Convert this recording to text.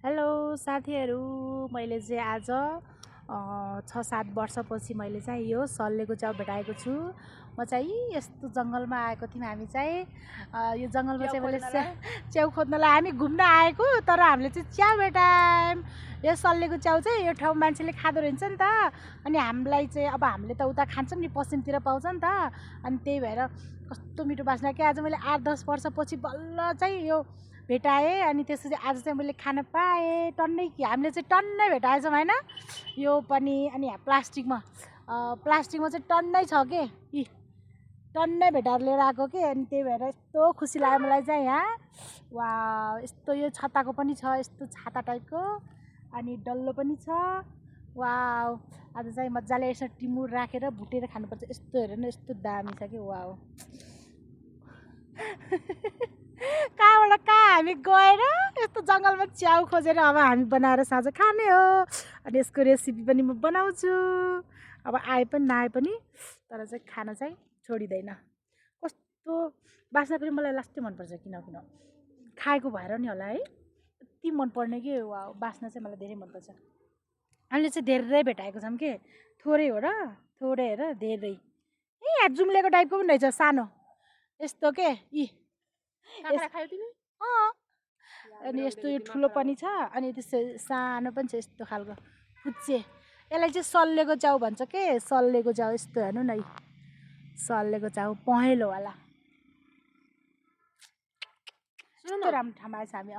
Hello साथीहरू, मैले चाहिँ आज 6-7 वर्षपछि मैले चाहिँ यो सल्लेको च्याउ भेटाएको छु। म चाहिँ यस्तो जङ्गलमा आएको थियौँ। हामी चाहिँ यो जङ्गलमा चाहिँ मैले च्याउ खोज्नलाई हामी घुम्न आएको, तर हामीले चाहिँ च्याउ भेटायौँ। यो सल्लेको च्याउ चाहिँ यो ठाउँ मान्छेले खाँदो रहेछ नि त। अनि हामीलाई चाहिँ अब हामीले त उता खान्छौँ नि, पश्चिमतिर पाउँछ नि त। अनि त्यही भएर कस्तो मिठो बास्ना कि आज मैले 8-10 वर्षपछि बल्ल चाहिँ यो भेटाएँ। अनि त्यसपछि आज चाहिँ मैले खान पाएँ। टन्नै कि हामीले चाहिँ टन्नै भेटाएछौँ होइन यो पनि। अनि यहाँ प्लास्टिकमा चाहिँ टन्नै छ के, यी टन्नै भेटाएर लिएर आएको के। अनि त्यही भएर यस्तो खुसी लाग्यो मलाई चाहिँ यहाँ। वा, यस्तो यो छताको पनि छ, यस्तो छाता टाइपको, अनि डल्लो पनि छ। वा, आज चाहिँ मजाले यसो टिमुर राखेर भुटेर खानुपर्छ। यस्तो हेर न, यस्तो दामी छ कि। वा, कहाँबाट कहाँ हामी गएर यस्तो जङ्गलमा च्याउ खोजेर अब हामी बनाएर साँझ खाने हो। अनि यसको रेसिपी पनि म बनाउँछु, अब आए पनि नआए पनि, तर चाहिँ खान चाहिँ छोडिँदैन। कस्तो बास्ना पनि मलाई लास्टै मनपर्छ, किन खाएको भएर नि होला है, यति मनपर्ने कि। वा, बास्ना चाहिँ मलाई धेरै मनपर्छ। हामीले चाहिँ धेरै भेटाएको छौँ कि, थोरै हो र, थोरै हेर धेरै। ए यहाँ जुम्लेको टाइपको पनि रहेछ सानो यस्तो के। यी अनि यस्तो यो ठुलो पनि छ, अनि त्यस्तो सानो पनि छ, यस्तो खालको पुच्चे। यसलाई चाहिँ सल्लेको च्याउ भन्छ के, सल्लेको च्याउ। यस्तो हेर्नु न, सल्लेको च्याउ पहेँलोवाला। यस्तो राम्रो ठाउँमा आएछ हामी।